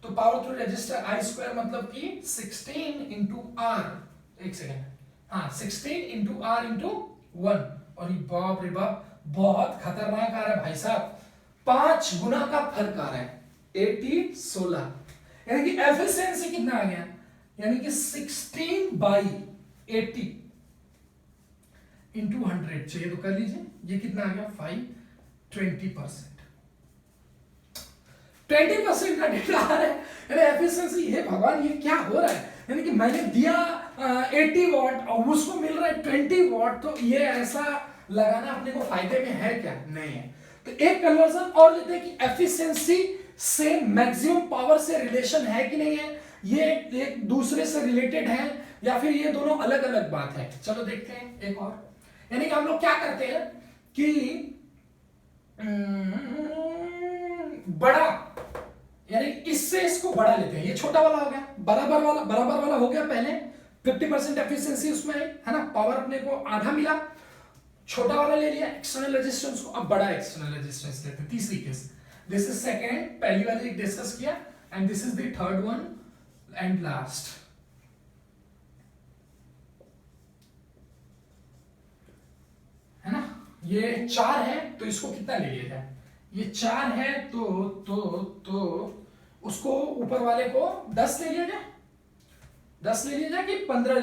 तो पावर थ्रू रेजिस्टर आई स्क्वायर मतलब कि 16 इंटू आर, एक सेकेंड, हाँ 16 इंटू आर इंटू 1, और ये बाप रे बाप बहुत खतरनाक आ रहा है भाई साहब, 5 गुना का फर्क आ रहा है, 80 16, यानी कि एफिशिएंसी कितना आ गया, यानी कि 16/80 इंटू 100 चाहिए तो कर लीजिए, ये कितना आ गया 20% का डेटा आ रहा है, यानी एफिशिएंसी, ये भगवान ये क्या हो रहा है, यानी कि मैंने दिया 80 वॉट और उसको मिल रहा है 20 वॉट, तो ये ऐसा लगाना अपने को फायदे में है क्या, नहीं है। तो एक कन्वर्जन और लेते हैं कि एफिशिएंसी से मैक्सिमम पावर से रिलेशन है कि नहीं है, ये एक दूसरे से रिलेटेड है या फिर ये दोनों अलग अलग बात है। चलो देखते हैं एक और, यानी कि हम लोग क्या करते हैं कि बड़ा, यानी इससे इसको बड़ा लेते हैं, ये छोटा वाला हो गया, बराबर वाला हो गया पहले, 50% एफिशिएंसी उसमें है ना, पावर अपने को आधा मिला, छोटा वाला ले लिया एक्सटर्नल रेजिस्टेंस को, अब बड़ा एक्सटर्नल रेजिस्टेंस लेते हैं। तीसरी केस, दिस इज सेकंड, पहली वाली डिस्कस किया, and this is the third one and last. है ना, ये 4 है तो इसको कितना ले लिया जाए, ये 4 है तो उसको ऊपर वाले को 10 ले लिया जाए, 10 ले लिया जाए कि 16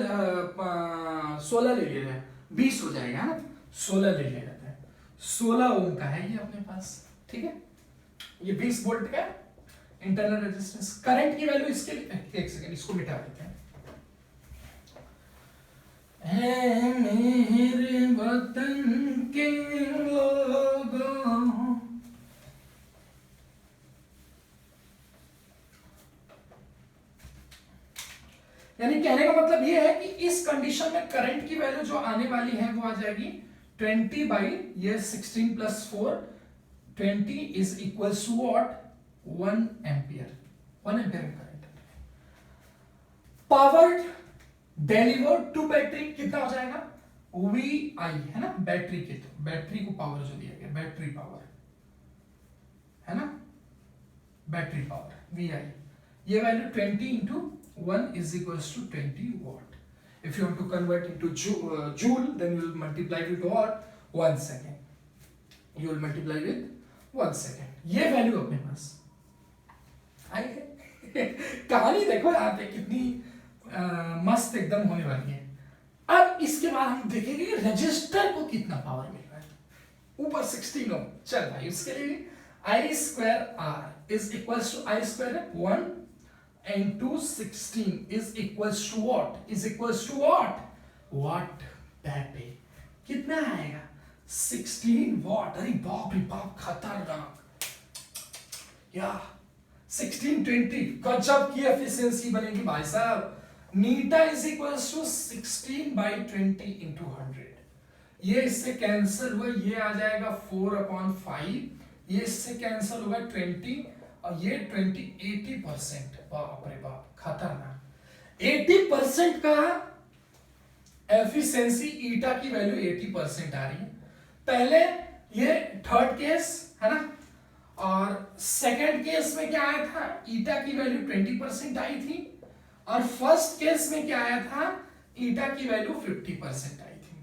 ले लिया जाए, 20 हो जाएगा ना, 16 ले लिया जाता है। 16 ओम का है ये अपने पास, ठीक है, ये 20 वोल्ट का इंटरनल रेजिस्टेंस। करंट की वैल्यू इसके लिए, एक सेकंड इसको मिटा देते हैं। है मेरे वतन के लोगों, यानी कहने का मतलब ये है कि इस कंडीशन में करंट की वैल्यू जो आने वाली है वो आ जाएगी 20 बाई ये 16 प्लस 4, 20 is equal to what, 1 ampere, 1 ampere current. Power delivered to battery कितना हो जाएगा, वी आई, है ना, बैटरी के, तो बैटरी को पावर जो दिया गया, बैटरी पावर है ना, बैटरी पावर वी आई, ये value 20 into 1 is equals to 20 watt. If you want to convert into joule, then you will multiply with what, 1 second. You will multiply with 1 second. ये value अपने पास आई है। कहानी देखो यहाँ पे कितनी मस्त एकदम होने वाली है। अब इसके बाद हम देखेंगे रजिस्टर को कितना पावर मिल रहा है। ऊपर 16 ओम, चल भाई उसके लिए I square R is equals to I square 1 into 16 is equals to what, is equals to what बैठे कितना आएगा 16 वॉट। अरे बाप रे बाप खतरनाक या 1620 गजब की एफिशिएंसी बनेगी भाई साहब। मीटा is equals to 16 by 20 into 100, ये इससे कैंसिल हुआ, ये आ जाएगा 4/5, ये इससे कैंसिल होगा 20 और ये 20, 80%। बाप रे बाप खतरनाक, 80% का एफिशिएंसी, ईटा की वैल्यू 80% आ रही है। पहले ये थर्ड केस है ना, और सेकंड केस में क्या आया था, ईटा की वैल्यू 20% आई थी, और फर्स्ट केस में क्या आया था, ईटा की वैल्यू 50% आई थी।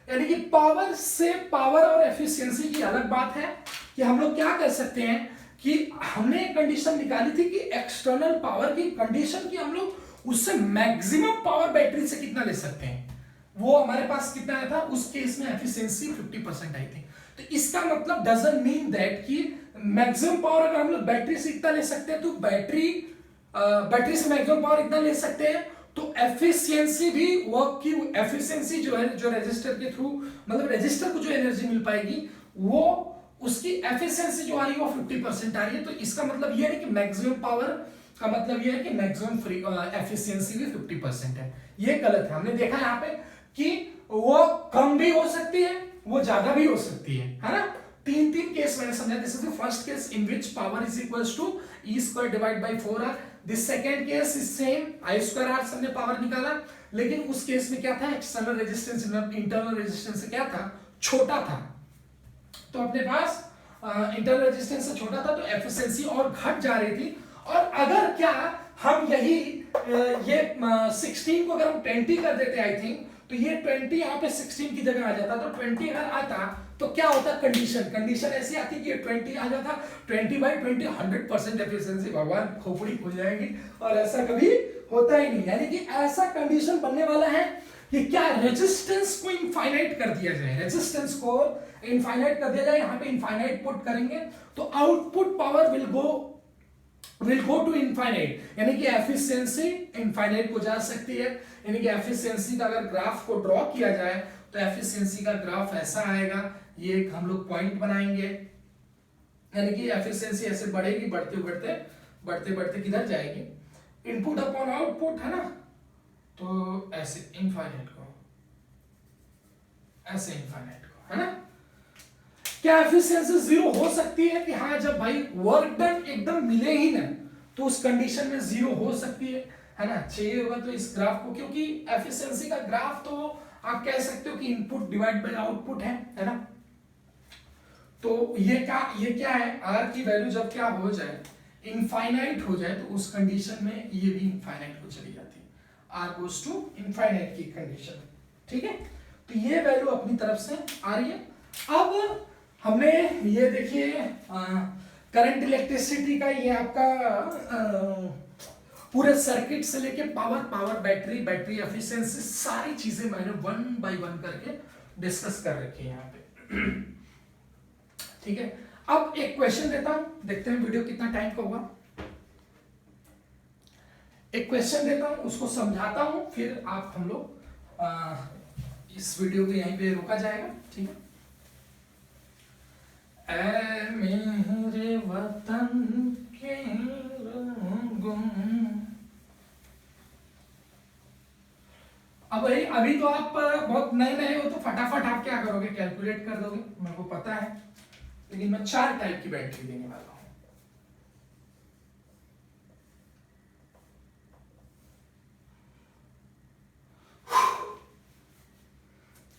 यानी कि पावर से, पावर और एफिशिएंसी की अलग बात है कि हम लोग क्या कर सकते हैं कि हमने एक कंडीशन निकाली थी कि एक्सटर्नल पावर की कंडीशन की हम लोग उससे मैक्सिमम पावर बैटरी से कितना ले सकते हैं, वो हमारे पास कितना आया था, उस केस में एफिशिएंसी 50% आई थी। तो इसका मतलब डजंट मीन दैट कि मैक्सिमम पावर अगर हम लोग बैटरी से इतना ले सकते हैं तो बैटरी से मैक्सिमम पावर इतना ले सकते हैं, तो एफिशिएंसी भी, वर्क की एफिशिएंसी जो है, जो रेजिस्टर के थ्रू, मतलब रेजिस्टर को जो एनर्जी मिल पाएगी वो, उसकी एफिशिएंसी जो आ रही है वो 50% आ रही है। तो इसका मतलब ये है कि मैक्सिमम पावर का मतलब ये है कि मैक्सिमम एफिशिएंसी भी 50% है। ये गलत है, हमने देखा यहाँ पे कि वो कम भी हो सकती है, वो ज्यादा भी हो सकती है ना। तीन केस मैंने समझा। This is the first case in which power is equals to E square divide by 4r। This second case is same, I square R हमने पावर निकाला, लेकिन उस केस में क्या था, एक्सटर्नल रेजिस्टेंस इंटरनल रेजिस्टेंस से क्या था, छोटा था। तो अपने पास इंटरनल रेजिस्टेंस से छोटा था तो एफिशिएंसी और घट जा रही थी। और अगर क्या हम यही ये 16 को अगर हम 20 कर देते आई थिंक, तो ये 20 यहाँ पे 16 की जगह आ जाता। तो 20 अगर आता तो क्या होता, कंडीशन ऐसी आती कि ये 20 आ जाता, 20/20 100% एफिशिएंसी, भगवान खोपड़ी खुल जाएगी। और ऐसा कभी होता ही नहीं, यानी कि ऐसा कंडीशन बनने वाला है कि क्या रेजिस्टेंस को इनफाइनाइट कर दिया जाए, रेजिस्टेंस को इनफाइनाइट कर दिया जाए। यहाँ पे इनफाइनाइट पुट करेंगे तो output power will go to infinite, यानी कि एफिशिएंसी इनफाइनाइट को जा सकती है। यानी कि एफिशिएंसी का अगर ग्राफ को ड्रॉ किया जाए तो एफिशिएंसी का ग्राफ ऐसा आएगा, ये एक हम लोग पॉइंट बनाएंगे, यानी कि एफिशिएंसी ऐसे बढ़ेगी, बढ़ते किधर जाएगी, इनपुट अपॉन आउटपुट, है ना। तो ऐसे इनफाइनाइट को, ऐसे इनफाइनाइट को, है ना। क्या एफिशिएंसी 0 हो सकती है कि हाँ, जब भाई वर्क डन एकदम मिले ही ना, तो उस कंडीशन में 0 हो सकती है है ना, चाहिए होगा तो इस ग्राफ को, क्योंकि एफिशिएंसी का ग्राफ तो आप कह सकते हो कि इनपुट डिवाइड बाय आउटपुट है ना। तो ये क्या है, आर की वैल्यू जब क्या हो जाए, इनफाइनाइट हो जाए, तो उस कंडीशन में ये भी इनफाइनाइट हो चली जाती है, आर गोज टू इनफाइनाइट की कंडीशन, ठीक है। तो ये वैल्यू अपनी तरफ से आ रही है। अब हमने ये देखिए करंट इलेक्ट्रिसिटी का ये आपका पूरे सर्किट से लेके पावर बैटरी एफिशिएंसी सारी चीजें मैंने 1 बाय 1 करके डिस्कस कर रखी है यहाँ पे, ठीक है। अब एक क्वेश्चन देता हूं, देखते हैं वीडियो कितना टाइम का हुआ। एक क्वेश्चन देता हूं, उसको समझाता हूं, फिर आप हम लोग इस वीडियो को यहीं पे रोका जाएगा, ठीक है। ऐ मेरे वतन के लोगों, अब अभी तो आप बहुत नए हो, तो फटाफट आप क्या करोगे, कैलकुलेट कर दोगे, मेरे को पता है, लेकिन मैं 4 टाइप की बैटरी देने वाला हूं।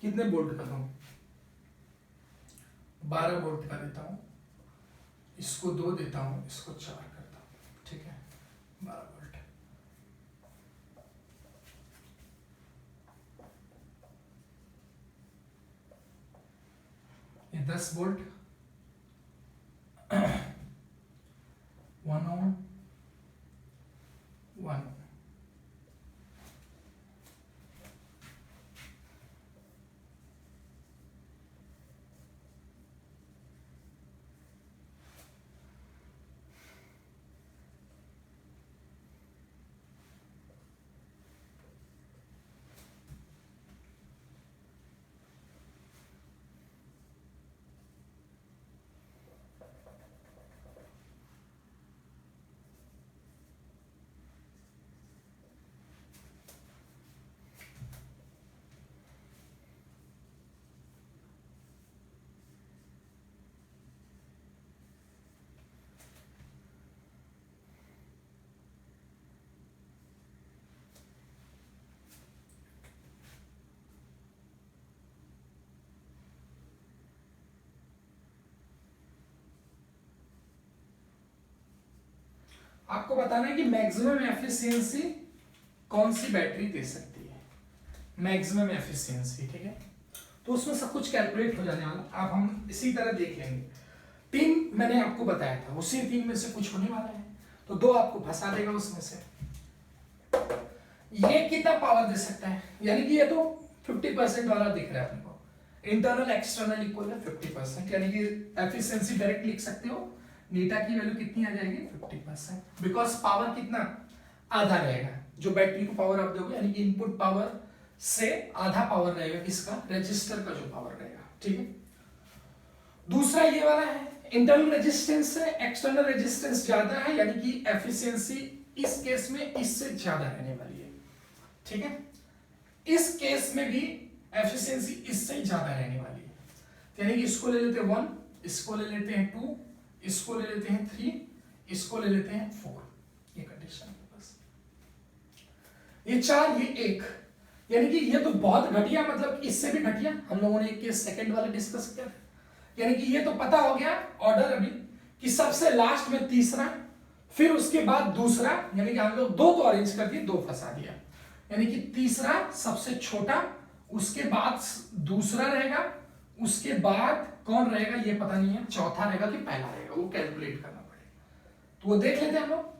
कितने वोल्ट का दूं, 12 वोल्ट का देता हूं, इसको 2 देता हूं, इसको 4 करता हूं, ठीक है, 12 वोल्ट। ये 10 वोल्ट, 1 ओम, 1 ओम, आपको बताना है कि मैक्सिमम एफिशिएंसी कौन सी बैटरी दे सकती है, मैक्सिमम एफिशिएंसी, ठीक है। तो उसमें सब कुछ कैलकुलेट हो जाने वाला, आप हम इसी तरह देख लेंगे। 3 मैंने आपको बताया था, उसी 3 में से कुछ होने वाला है, तो 2 आपको फंसा देगा उसमें से। ये कितना पावर दे सकता है, यानी कि ये तो 50% वाला दिख रहा है अपने को, इंटरनल एक्सटर्नल इक्वल है 50%, यानी कि एफिशिएंसी डायरेक्ट लिख सकते हो, नीटा की वैल्यू कितनी आ जाएगी 50%, बिकॉज पावर कितना आधा रहेगा, जो बैटरी को पावर आप दोगे, यानी कि इनपुट पावर से आधा पावर रहेगा किसका, रजिस्टर का जो पावर रहेगा, ठीक है। दूसरा ये वाला है, इंटरनल रेजिस्टेंस से एक्सटर्नल रेजिस्टेंस ज्यादा है, यानी कि एफिशिएंसी इस केस में इससे ज्यादा रहने वाली है, ठीक है। इस केस में भी एफिशिएंसी इससे ज्यादा रहने वाली है, यानी कि इसको ले लेते हैं 1, इसको ले लेते हैं 2, इसको ले लेते हैं 3, इसको ले लेते हैं 4, ये कंडीशन है बस। ये 4, ये 1, यानी कि ये तो बहुत घटिया, मतलब इससे भी घटिया हम लोगों ने एक सेकंड वाले डिस्कस किया, यानी कि ये तो पता हो गया ऑर्डर अभी कि सबसे लास्ट में तीसरा, फिर उसके बाद दूसरा, यानी कि हम लोग 2 तो अरेंज कर दिए, 2 फंसा दिया, यानी कि तीसरा सबसे छोटा, उसके बाद दूसरा रहेगा, उसके बाद कौन रहेगा ये पता नहीं है, चौथा रहेगा कि पहला रहेगा, वो कैलकुलेट करना पड़ेगा, तो वो देख लेते हैं हम लोग,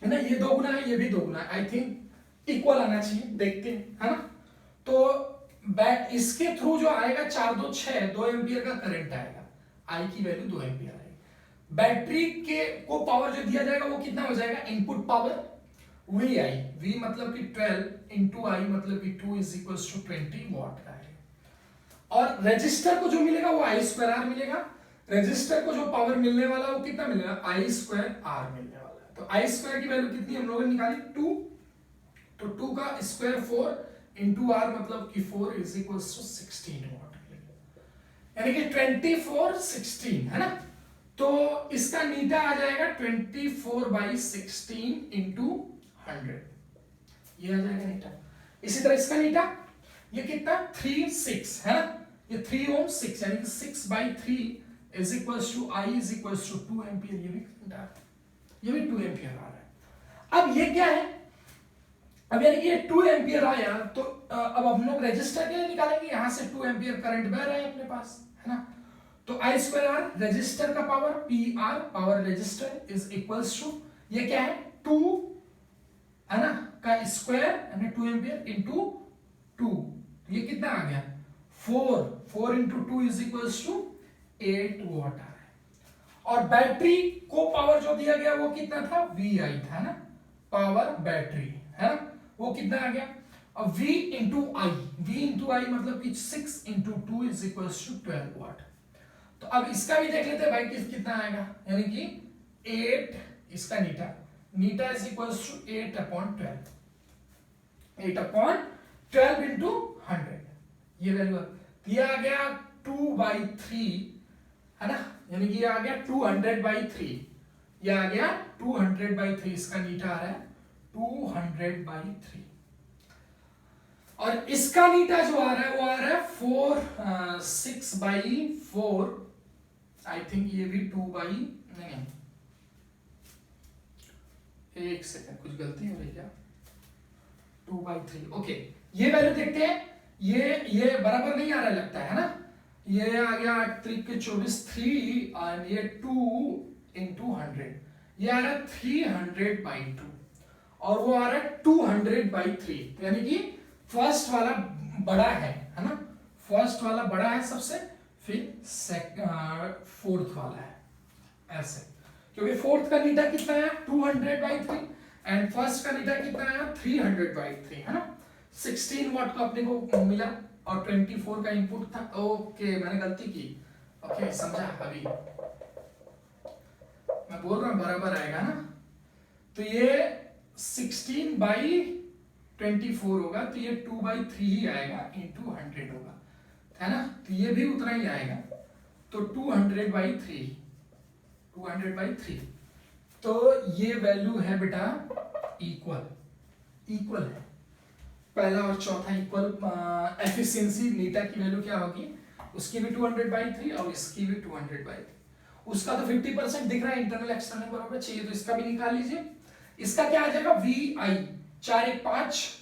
है ना। ये 2 गुना है, ये भी 2 गुना है, आई थिंक इक्वल आना चाहिए, देखते हैं, है ना। तो इसके थ्रू जो आएगा 4 2 6, 2 एम्पियर का करंट आएगा, आई की वैल्यू 2 एम्पियर आएगी। बैटरी के को पावर जो दिया जाएगा वो कितना हो जाएगा, input power V I, V मतलब कि 12 इंटू आई मतलब कि 2 इज इक्वल्स टू 20 वॉट का है। और रजिस्टर को जो मिलेगा वो आई स्क्वायर आर मिलेगा, रजिस्टर को जो पावर मिलने वाला वो कितना मिलेगा, आई स्क्वायर आर मिलने वाला है। तो आई स्क्वायर की वैल्यू कितनी हम लोगों ने निकाली 2, तो 2 का स्क्वायर 4 इंटू आर मतलब कि 4 इज इक्वल्स टू 16 वॉट, यानी कि 24 16, है ना। तो इसका नीटा आ जाएगा 24/16 इंटू 100, ये आ जाएगा नीटा। इसी तरह इसका नीटा ये कितना 3 6 है ना, ये 3 ओम 6 यानी कि 6/3 is equals to I is equals to 2 ampere. ये भी 2 एम्पियर आ रहा है। अब ये क्या है, अब यानी कि ये 2 एम्पियर आया तो अब हम लोग रेजिस्टर के लिए निकालेंगे, यहां से 2 एम्पियर करंट बह रहा है अपने पास, है ना। तो I2R रेजिस्टर का power, PR power resistor is equals to ये क्या है 2 है ना का स्क्वायर यानी 2 एम्पियर इंटू 2, ये कितना आ गया 4 into 2 is equals to 8 watt आ रहा है। और बैटरी को पावर जो दिया गया वो कितना था VI था ना, पावर बैटरी है ना, वो कितना आ गया। अब V इंटू आई मतलब कि 6 इंटू 2 इज इक्वल्स टू 12 वॉट। तो अब इसका भी देख लेते हैं भाई कितना आएगा, यानी कि 8 इसका नीटा इज इक्वल्स टू 8/12 इंटू 100, ये वैल्यू ये आ गया 2/3 है ना, यानी कि ये आ गया 200/3, ये आ गया 200/3, इसका नीटा आ रहा है 200/3। और इसका नीटा जो आ रहा है वो आ रहा है 6/4, आई थिंक ये भी 2/नहीं, एक सेकंड कुछ गलती हो रही क्या, 2/3 ओके। ये वैल्यू देखते हैं, ये बराबर नहीं आ रहा लगता है ना, ये आ गया 8 3 के 24 3 और ये 2 इंटू 100, ये आ रहा है 300/2 और वो आ रहा है 200/3, यानी कि फर्स्ट वाला बड़ा है ना, फर्स्ट वाला बड़ा है सबसे, फिर फोर्थ वाला है ऐसे, क्योंकि फोर्थ का नीटा कितना है 200/3 एंड फर्स्ट का नीटा कितना है 300/3 है ना। 16 वाट का अपने को मिला और 24 का इनपुट था। ओके मैंने गलती की, ओके समझा, अभी मैं बोल रहा हूं बराबर आएगा ना, तो ये 16/24 होगा, तो ये 2/3 ही आएगा इंटू 100 होगा, है ना, तो ये भी उतना ही आएगा, तो 200/3 तो ये वैल्यू है बेटा इक्वल है, पहला और चौथा इक्वल। एफिशिएंसी नीटा की वैल्यू क्या होगी, उसकी भी 200/3 और इसकी भी 200/3, उसका तो 50% दिख रहा है, इंटरनल एक्सटर्नल बराबर चाहिए, तो इसका भी निकाल लीजिए। इसका क्या आ जाएगा VI 4 1 5,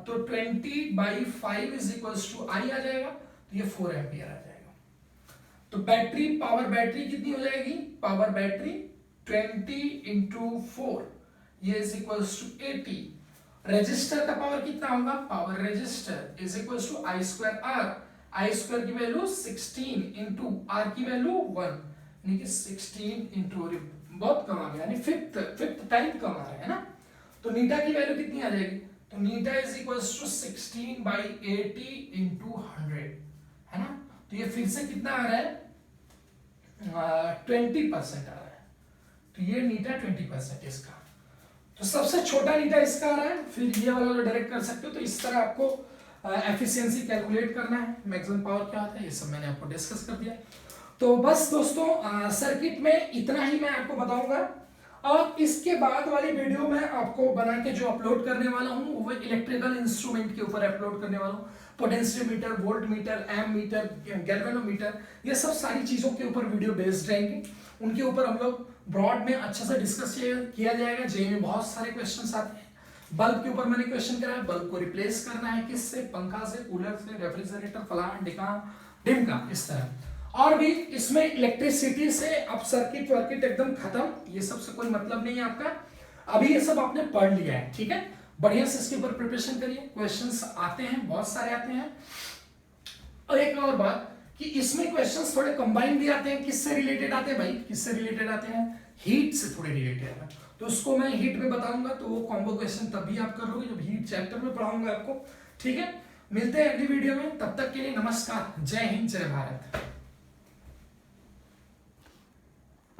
तो 20/5 इज इक्वल्स टू I आ जाएगा, तो ये 4 एम्पियर आ जाएगा। तो बैटरी पावर बैटरी कितनी हो जाएगी, पावर बैटरी 20 इंटू 4 ये इज इक्वल्स टू 80। रेजिस्टर का पावर कितना होगा, power resistor is equals to I2R, I2 की वैल्यू 16 इंटू R की वैल्यू 1, यानी कि 16 इंटू, बहुत कम आ गया, यानी फिफ्थ टाइम कम आ रहा है ना। तो नीटा की वैल्यू कितनी आ जाएगी, तो नीटा इज इक्वल्स टू 16/80 इंटू 100 है ना, तो ये फिर से कितना आ रहा है 20% आ रहा है, तो ये नीटा 20% इसका, तो सबसे छोटा नीटा इसका आ रहा है। फिर ये वाला जो डायरेक्ट कर सकते हो, तो इस तरह आपको एफिशिएंसी कैलकुलेट करना है, मैक्सिमम पावर क्या आता है, ये सब मैंने आपको डिस्कस कर दिया। तो बस दोस्तों सर्किट में इतना ही मैं आपको बताऊंगा, और इसके बाद वाली वीडियो में आपको बना के जो अपलोड करने वाला हूँ वो इलेक्ट्रिकल इंस्ट्रूमेंट के ऊपर अपलोड करने वाला हूँ, potentiometer, voltmeter, ammeter, galvanometer, ये सब सारी चीजों के ऊपर वीडियो बेस्ड रहेंगे, उनके ऊपर हम लोग ब्रॉड में अच्छे से डिस्कस किया जाएगा। जेईई में बहुत सारे क्वेश्चन आते हैं, बल्ब के ऊपर मैंने क्वेश्चन करा है, बल्ब को रिप्लेस करना है किससे, पंखा से, कूलर से, रेफ्रिजरेटर, फलान ढिमका, इस तरह। और भी इसमें इलेक्ट्रिसिटी से अब सर्किट वर्किट एकदम खत्म, ये सब से कोई मतलब नहीं है आपका, अभी ये सब आपने पढ़ लिया है, ठीक है, बढ़िया से इसके ऊपर प्रिपरेशन करिए, क्वेश्चंस आते हैं, बहुत सारे आते हैं। और एक और बात कि इसमें क्वेश्चंस थोड़े कंबाइन भी आते हैं, किससे रिलेटेड आते हैं भाई, किससे रिलेटेड आते हैं, हीट से थोड़े रिलेटेड है, तो उसको मैं हीट में बताऊंगा, तो वो कॉम्बो क्वेश्चन तब भी आप करोगे जब हीट चैप्टर में पढ़ाऊंगा आपको, ठीक है। मिलते हैं अगली वीडियो में, तब तक के लिए नमस्कार, जय हिंद, जय भारत।